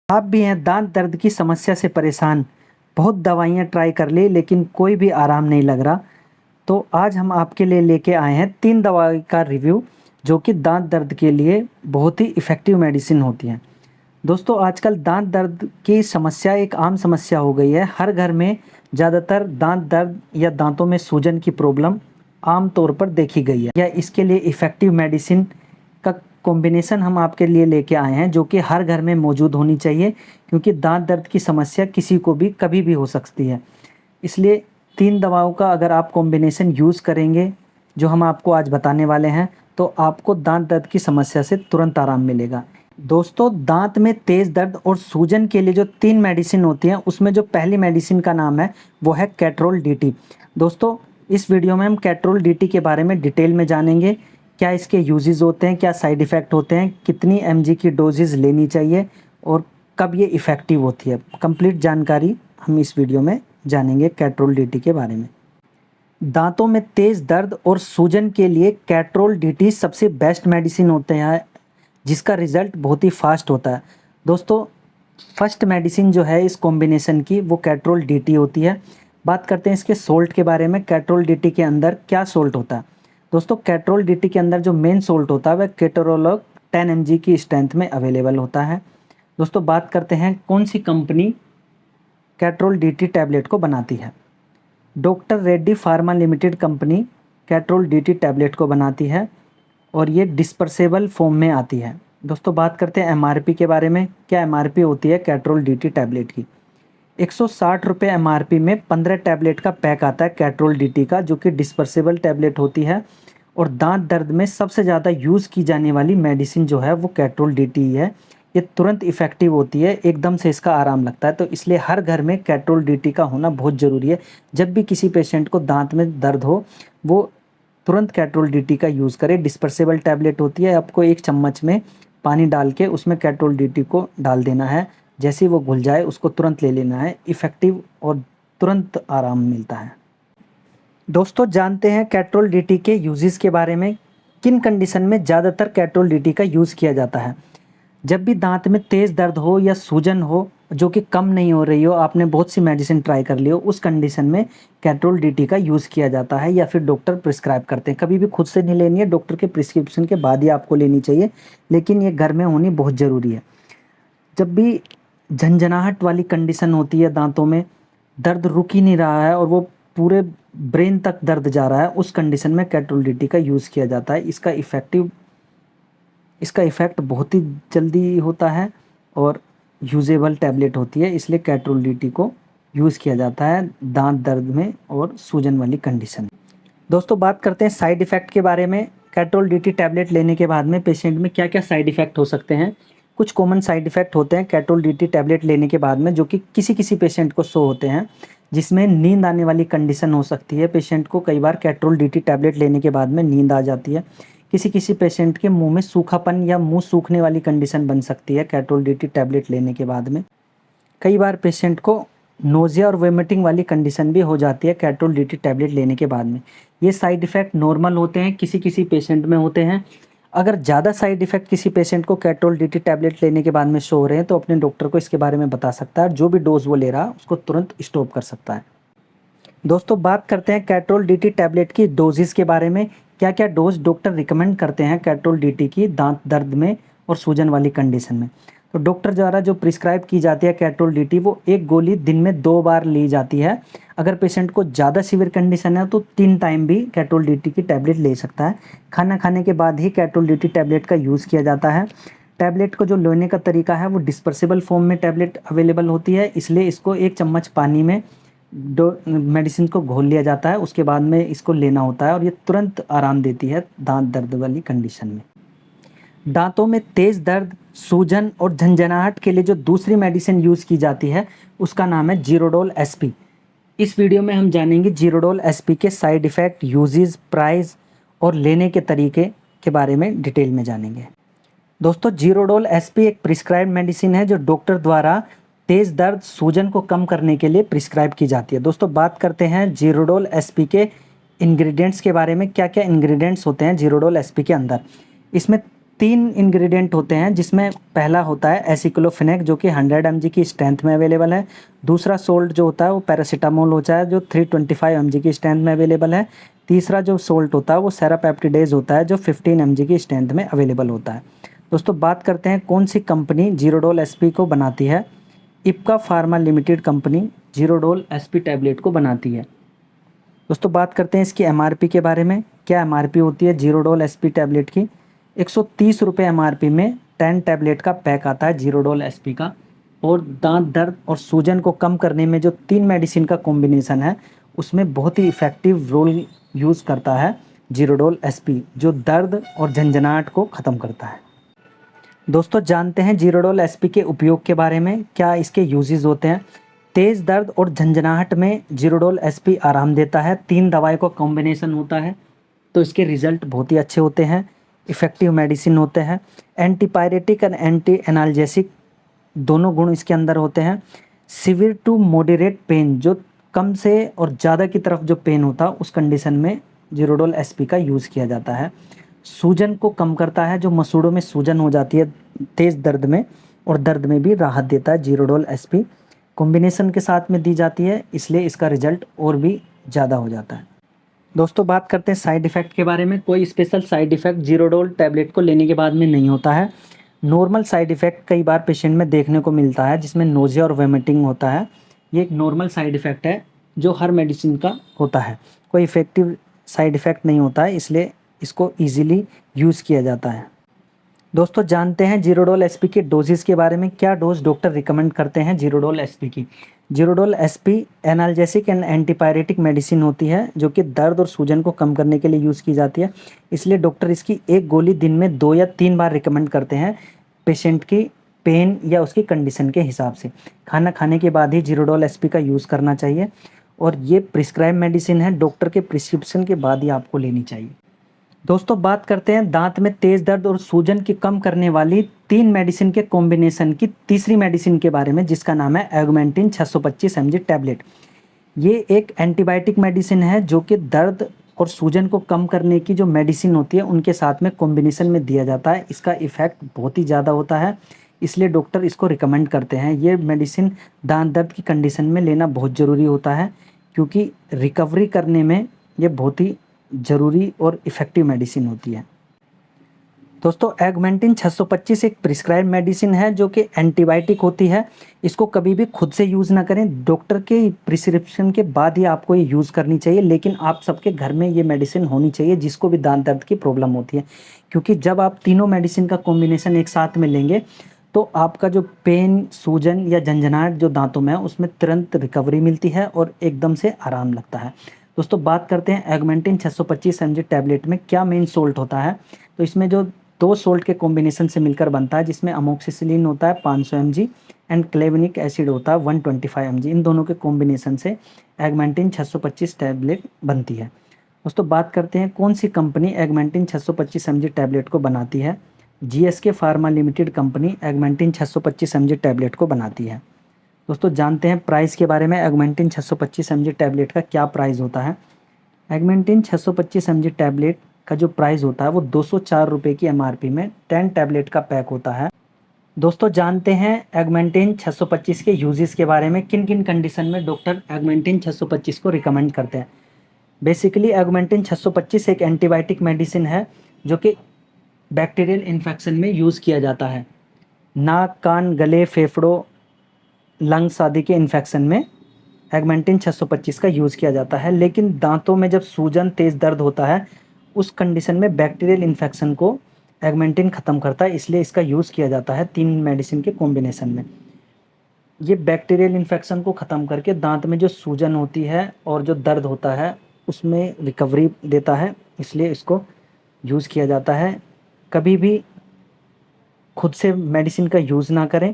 आप भी हैं दांत दर्द की समस्या से परेशान, बहुत दवाइयाँ ट्राई कर ली लेकिन कोई भी आराम नहीं लग रहा। तो आज हम आपके लिए लेके आए हैं 3 दवाई का रिव्यू जो कि दांत दर्द के लिए बहुत ही इफ़ेक्टिव मेडिसिन होती हैं। दोस्तों आजकल दांत दर्द की समस्या एक आम समस्या हो गई है। हर घर में ज़्यादातर दांत दर्द या दांतों में सूजन की प्रॉब्लम आम तौर पर देखी गई है। या इसके लिए इफ़ेक्टिव मेडिसिन का कॉम्बिनेशन हम आपके लिए लेके आए हैं जो कि हर घर में मौजूद होनी चाहिए, क्योंकि दांत दर्द की समस्या किसी को भी कभी भी हो सकती है। इसलिए 3 दवाओं का अगर आप कॉम्बिनेशन यूज़ करेंगे जो हम आपको आज बताने वाले हैं, तो आपको दांत दर्द की समस्या से तुरंत आराम मिलेगा। दोस्तों दांत में तेज़ दर्द और सूजन के लिए जो 3 मेडिसिन होती हैं उसमें जो पहली मेडिसिन का नाम है वो है कैट्रोल डीटी। दोस्तों इस वीडियो में हम कैट्रोल डीटी के बारे में डिटेल में जानेंगे। क्या इसके यूजेस होते हैं, क्या साइड इफ़ेक्ट होते हैं, कितनी एमजी की डोजेज़ लेनी चाहिए और कब ये इफ़ेक्टिव होती है। कंप्लीट जानकारी हम इस वीडियो में जानेंगे कैट्रोल डीटी के बारे में। दांतों में तेज़ दर्द और सूजन के लिए कैट्रोल डीटी सबसे बेस्ट मेडिसिन होते हैं जिसका रिज़ल्ट बहुत ही फास्ट होता है। दोस्तों फर्स्ट मेडिसिन जो है इस कॉम्बिनेशन की वो कैट्रोल डीटी होती है। बात करते हैं इसके सोल्ट के बारे में। कैट्रोल डीटी के अंदर क्या सोल्ट होता है? दोस्तों कैट्रोल डीटी के अंदर जो मेन सोल्ट होता है वह केटोरोलॉग 10 mg की स्ट्रेंथ में अवेलेबल होता है। दोस्तों बात करते हैं कौन सी कंपनी कैट्रोल डीटी टैबलेट को बनाती है। Doctor Reddy pharma limited company Ketrol DT tablet को बनाती है और ये डिस्पर्सेबल फॉर्म में आती है। दोस्तों बात करते हैं एमआरपी के बारे में। क्या एमआरपी होती है कैट्रोल डीटी टैबलेट की? 160 रुपये एमआरपी में 15 टैबलेट का पैक आता है कैट्रोल डीटी का, जो कि डिस्पर्सेबल टैबलेट होती है। और दांत दर्द में सबसे ज़्यादा यूज़ की जाने वाली मेडिसिन जो है वो कैट्रोल डीटी ही है। ये तुरंत इफ़ेक्टिव होती है, एकदम से इसका आराम लगता है। तो इसलिए हर घर में कैट्रोल डीटी का होना बहुत ज़रूरी है। जब भी किसी पेशेंट को दांत में दर्द हो वो तुरंत कैट्रोल डीटी का यूज़ करें। डिस्पर्सेबल टैबलेट होती है, आपको 1 चम्मच में पानी डाल के उसमें कैट्रोल डीटी को डाल देना है। जैसे ही वो घुल जाए उसको तुरंत ले लेना है। इफ़ेक्टिव और तुरंत आराम मिलता है। दोस्तों जानते हैं कैट्रोल डीटी के यूजेस के बारे में। किन कंडीशन में ज़्यादातर कैट्रोल डीटी का यूज़ किया जाता है? जब भी दांत में तेज़ दर्द हो या सूजन हो जो कि कम नहीं हो रही हो, आपने बहुत सी मेडिसिन ट्राई कर ली हो, उस कंडीशन में कैट्रोल डीटी का यूज़ किया जाता है या फिर डॉक्टर प्रिस्क्राइब करते हैं। कभी भी खुद से नहीं लेनी है, डॉक्टर के प्रिस्क्रिप्शन के बाद ही आपको लेनी चाहिए, लेकिन ये घर में होनी बहुत ज़रूरी है। जब भी झंझनाहट वाली कंडीशन होती है, दांतों में दर्द रुक ही नहीं रहा है और वो पूरे ब्रेन तक दर्द जा रहा है, उस कंडीशन में कैट्रोल डीटी का यूज़ किया जाता है। इसका इफ़ेक्ट बहुत ही जल्दी होता है और यूजेबल टैबलेट होती है, इसलिए कैट्रोल डीटी को यूज़ किया जाता है दांत दर्द में और सूजन वाली कंडीशन। दोस्तों बात करते हैं साइड इफ़ेक्ट के बारे में। कैट्रोल डीटी टैबलेट लेने के बाद में पेशेंट में क्या क्या साइड इफ़ेक्ट हो सकते हैं? कुछ कॉमन साइड इफ़ेक्ट होते हैं कैट्रोल डीटी टैबलेट लेने के बाद में, जो कि किसी किसी पेशेंट को शो होते हैं, जिसमें नींद आने वाली कंडीशन हो सकती है। पेशेंट को कई बार कैट्रोल डीटी टैबलेट लेने के बाद में नींद आ जाती है। किसी किसी पेशेंट के मुंह में सूखापन या मुंह सूखने वाली कंडीशन बन सकती है कैट्रोल डीटी टैबलेट लेने के बाद में। कई बार पेशेंट को नोज़िया और वोमिटिंग वाली कंडीशन भी हो जाती है कैट्रोल डीटी टैबलेट लेने के बाद में। ये साइड इफ़ेक्ट नॉर्मल होते हैं, किसी किसी पेशेंट में होते हैं। अगर ज़्यादा साइड इफ़ेक्ट किसी पेशेंट को कैट्रोल डीटी टैबलेट लेने के बाद में शो हो रहे हैं तो अपने डॉक्टर को इसके बारे में बता सकता है। जो भी डोज वो ले रहा है उसको तुरंत स्टॉप कर सकता है। दोस्तों बात करते हैं कैट्रोल डीटी टैबलेट की डोजेस के बारे में। क्या क्या डोज डॉक्टर रिकमेंड करते हैं कैट्रोल डीटी की दांत दर्द में और सूजन वाली कंडीशन में? तो डॉक्टर द्वारा जो प्रिस्क्राइब की जाती है कैट्रोल डीटी, वो 1 गोली दिन में 2 बार ली जाती है। अगर पेशेंट को ज़्यादा सीवियर कंडीशन है तो 3 टाइम भी कैट्रोल डीटी की टैबलेट ले सकता है। खाना खाने के बाद ही कैट्रोल डीटी टैबलेट का यूज़ किया जाता है। टैबलेट को जो लेने का तरीका है वो डिस्पर्सिबल फॉर्म में टैबलेट अवेलेबल होती है, इसलिए इसको 1 चम्मच पानी में मेडिसिन को घोल लिया जाता है, उसके बाद में इसको लेना होता है और ये तुरंत आराम देती है दांत दर्द वाली कंडीशन में। दांतों में तेज़ दर्द, सूजन और झंझनाहट के लिए जो दूसरी मेडिसिन यूज़ की जाती है उसका नाम है जीरोडोल एसपी। इस वीडियो में हम जानेंगे जीरोडोल एसपी के साइड इफ़ेक्ट, यूजेस, प्राइस और लेने के तरीके के बारे में डिटेल में जानेंगे। दोस्तों जीरोडोल एसपी एक प्रिस्क्राइब मेडिसिन है जो डॉक्टर द्वारा तेज़ दर्द, सूजन को कम करने के लिए प्रिस्क्राइब की जाती है। दोस्तों बात करते हैं जीरोडोल एसपी के इंग्रेडिएंट्स के बारे में। क्या क्या इंग्रेडिएंट्स होते हैं जीरोडोल एसपी के अंदर? इसमें तीन इंग्रेडिएंट होते हैं, जिसमें पहला होता है एसिक्लोफेनेक जो कि 100 mg की स्ट्रेंथ में अवेलेबल है। दूसरा सोल्ट जो होता है वो पैरासीटामोल होता है जो 325 mg की स्ट्रेंथ में अवेलेबल है। तीसरा जो सोल्ट होता है वो सेरापेप्टिडेज होता है जो 15 mg की स्ट्रेंथ में अवेलेबल होता है। दोस्तों बात करते हैं कौन सी कंपनी जीरोडोल एसपी को बनाती है। Ipca pharma limited company Zerodol SP tablet को बनाती है। दोस्तों बात करते हैं इसकी एमआरपी के बारे में। क्या एमआरपी होती है जीरोडोल एसपी टैबलेट की? 130 रुपये एमआरपी में 10 टैबलेट का पैक आता है जीरोडोल एसपी का। और दांत दर्द और सूजन को कम करने में जो 3 मेडिसिन का कॉम्बिनेशन है उसमें बहुत ही इफ़ेक्टिव रोल यूज़ करता है जीरोडोल एसपी, जो दर्द और झंझनाहट को ख़त्म करता है। दोस्तों जानते हैं जीरोडोल एसपी के उपयोग के बारे में, क्या इसके यूजेस होते हैं। तेज़ दर्द और झंझनाहट में जीरोडोल एसपी आराम देता है। 3 दवाई का कॉम्बिनेशन होता है तो इसके रिज़ल्ट बहुत ही अच्छे होते हैं, इफ़ेक्टिव मेडिसिन होते हैं। एंटीपायरेटिक और एंटी एनाल्जेसिक दोनों गुण इसके अंदर होते हैं। सिवियर टू मॉडरेट पेन, जो कम से और ज़्यादा की तरफ जो पेन होता है उस कंडीशन में जीरोडोल एसपी का यूज़ किया जाता है। सूजन को कम करता है, जो मसूड़ों में सूजन हो जाती है तेज़ दर्द में, और दर्द में भी राहत देता है जीरोडोल एसपी। कॉम्बिनेशन के साथ में दी जाती है इसलिए इसका रिजल्ट और भी ज़्यादा हो जाता है। दोस्तों बात करते हैं साइड इफ़ेक्ट के बारे में। कोई special side effect Zerodol tablet को लेने के बाद में नहीं होता है। नॉर्मल साइड इफ़ेक्ट कई बार पेशेंट में देखने को मिलता है जिसमें नोज़िया और वोमिटिंग होता है। ये एक नॉर्मल साइड इफ़ेक्ट है जो हर मेडिसिन का होता है, कोई इफ़ेक्टिव साइड इफ़ेक्ट नहीं होता है, इसलिए इसको ईजिली यूज़ किया जाता है। दोस्तों जानते हैं जीरोडोल एसपी के डोजेस के बारे में। क्या डोज डॉक्टर रिकमेंड करते हैं जीरोडोल एसपी की? Zerodol SP analgesic and antipyretic medicine होती है जो कि दर्द और सूजन को कम करने के लिए यूज़ की जाती है, इसलिए डॉक्टर इसकी एक गोली दिन में 2 या 3 बार रिकमेंड करते हैं पेशेंट की पेन या उसकी कंडीशन के हिसाब से। खाना खाने के बाद ही जीरोडोल एसपी का यूज़ करना चाहिए और ये प्रिस्क्राइब मेडिसिन है, डॉक्टर के प्रिस्क्रिप्शन के बाद ही आपको लेनी चाहिए। दोस्तों बात करते हैं दांत में तेज़ दर्द और सूजन की कम करने वाली 3 मेडिसिन के कॉम्बिनेशन की तीसरी मेडिसिन के बारे में, जिसका नाम है एगमेंटिन 625 mg टैबलेट। ये एक एंटीबायोटिक मेडिसिन है जो कि दर्द और सूजन को कम करने की जो मेडिसिन होती है उनके साथ में कॉम्बिनेशन में दिया जाता है। इसका इफ़ेक्ट बहुत ही ज़्यादा होता है, इसलिए डॉक्टर इसको रिकमेंड करते हैं। ये मेडिसिन दांत दर्द की कंडीशन में लेना बहुत ज़रूरी होता है क्योंकि रिकवरी करने में ये बहुत ही ज़रूरी और इफ़ेक्टिव मेडिसिन होती है। दोस्तों एगमेंटिन 625 एक प्रिस्क्राइब मेडिसिन है जो कि एंटीबायोटिक होती है। इसको कभी भी खुद से यूज़ ना करें, डॉक्टर के प्रिस्क्रिप्शन के बाद ही आपको ये यूज़ करनी चाहिए। लेकिन आप सबके घर में ये मेडिसिन होनी चाहिए जिसको भी दांत दर्द की प्रॉब्लम होती है, क्योंकि जब आप तीनों मेडिसिन का कॉम्बिनेशन एक साथ में लेंगे तो आपका जो पेन, सूजन या झंझनाहट जो दांतों में है उसमें तुरंत रिकवरी मिलती है और एकदम से आराम लगता है। दोस्तों बात करते हैं एगमेंटिन 625 mg टैबलेट में क्या मेन सोल्ट होता है। तो इसमें जो 2 सोल्ट के कॉम्बिनेशन से मिलकर बनता है, जिसमें अमोक्सिसिलिन होता है 500 mg एंड क्लेवेनिक एसिड होता है 125 mg। इन दोनों के कॉम्बिनेशन से एगमेंटिन 625 टैबलेट बनती है। दोस्तों बात करते हैं कौन सी कंपनी एगमेंटिन 625 mg टैबलेट को बनाती है। GSK pharma limited company Augmentin 625 mg tablet को बनाती है। दोस्तों जानते हैं प्राइस के बारे में। एगमेंटिन 625 mg टैबलेट का क्या प्राइस होता है। एगमेंटिन 625 mg टैबलेट का जो प्राइस होता है वो 204 रुपये की एमआरपी में 10 टैबलेट का पैक होता है। दोस्तों जानते हैं एगमेंटिन 625 के यूजेस के बारे में, किन किन कंडीशन में डॉक्टर एगमेंटिन 625 को रिकमेंड करते हैं। बेसिकली एगमेंटिन 625 एक एंटीबायोटिक मेडिसिन है जो कि बैक्टीरियल इन्फेक्शन में यूज़ किया जाता है। नाक, कान, गले, फेफड़ों, लंग्स आदि के इन्फेक्शन में एगमेंटिन 625 का यूज़ किया जाता है। लेकिन दांतों में जब सूजन, तेज़ दर्द होता है उस कंडीशन में बैक्टीरियल इन्फेक्शन को एगमेंटिन ख़त्म करता है, इसलिए इसका यूज़ किया जाता है 3 मेडिसिन के कॉम्बिनेशन में। ये बैक्टीरियल इन्फेक्शन को ख़त्म करके दांत में जो सूजन होती है और जो दर्द होता है उसमें रिकवरी देता है, इसलिए इसको यूज़ किया जाता है। कभी भी खुद से मेडिसिन का यूज़ ना करें,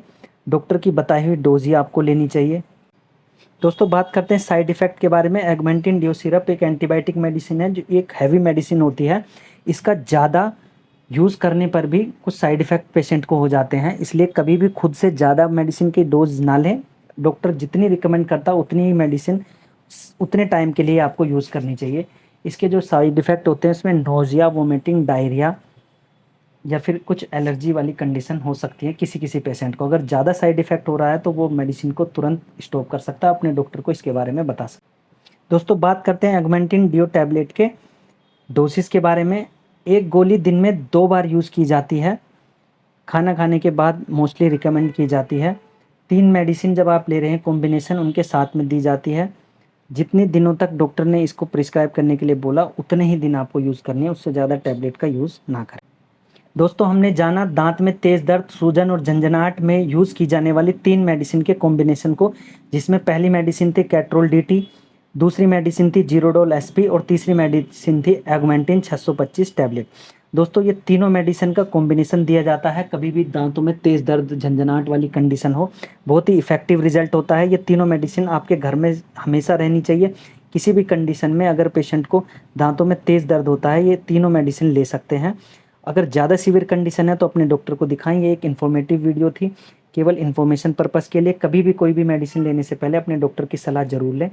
डॉक्टर की बताई हुई डोज ही आपको लेनी चाहिए। दोस्तों बात करते हैं साइड इफ़ेक्ट के बारे में। एगमेंटिन ड्यू सिरप एक एंटीबायोटिक मेडिसिन है जो एक हैवी मेडिसिन होती है। इसका ज़्यादा यूज़ करने पर भी कुछ साइड इफ़ेक्ट पेशेंट को हो जाते हैं, इसलिए कभी भी खुद से ज़्यादा मेडिसिन की डोज ना लें। डॉक्टर जितनी रिकमेंड करता है उतनी ही मेडिसिन उतने टाइम के लिए आपको यूज़ करनी चाहिए। इसके जो साइड इफ़ेक्ट होते हैं उसमें नोज़िया, वोमिटिंग, डायरिया या फिर कुछ एलर्जी वाली कंडीशन हो सकती है किसी किसी पेशेंट को। अगर ज़्यादा साइड इफ़ेक्ट हो रहा है तो वो मेडिसिन को तुरंत स्टॉप कर सकता है, अपने डॉक्टर को इसके बारे में बता सकता है। दोस्तों बात करते हैं ऑगमेंटिन डियो टैबलेट के डोसेस के बारे में। एक गोली दिन में 2 बार यूज़ की जाती है, खाना खाने के बाद मोस्टली रिकमेंड की जाती है। 3 मेडिसिन जब आप ले रहे हैं कॉम्बिनेशन उनके साथ में दी जाती है। जितने दिनों तक डॉक्टर ने इसको प्रिस्क्राइब करने के लिए बोला उतने ही दिन आपको यूज़ करनी है, उससे ज़्यादा टैबलेट का यूज़ ना करें। दोस्तों हमने जाना दांत में तेज़ दर्द, सूजन और झंझनाहट में यूज़ की जाने वाली 3 मेडिसिन के कॉम्बिनेशन को, जिसमें पहली मेडिसिन थी कैट्रोल डीटी, दूसरी मेडिसिन थी जीरोडोल एसपी और तीसरी मेडिसिन थी ऑगमेंटिन 625 टैबलेट। दोस्तों ये तीनों मेडिसिन का कॉम्बिनेशन दिया जाता है कभी भी दांतों में तेज़ दर्द झंझनाहट वाली कंडीशन हो, बहुत ही इफेक्टिव रिजल्ट होता है। ये तीनों मेडिसिन आपके घर में हमेशा रहनी चाहिए। किसी भी कंडीशन में अगर पेशेंट को दांतों में तेज़ दर्द होता है ये तीनों मेडिसिन ले सकते हैं। अगर ज़्यादा सीवियर कंडीशन है तो अपने डॉक्टर को दिखाएं। ये एक इन्फॉर्मेटिव वीडियो थी, केवल इन्फॉर्मेशन पर्पज़ के लिए। कभी भी कोई भी मेडिसिन लेने से पहले अपने डॉक्टर की सलाह ज़रूर लें।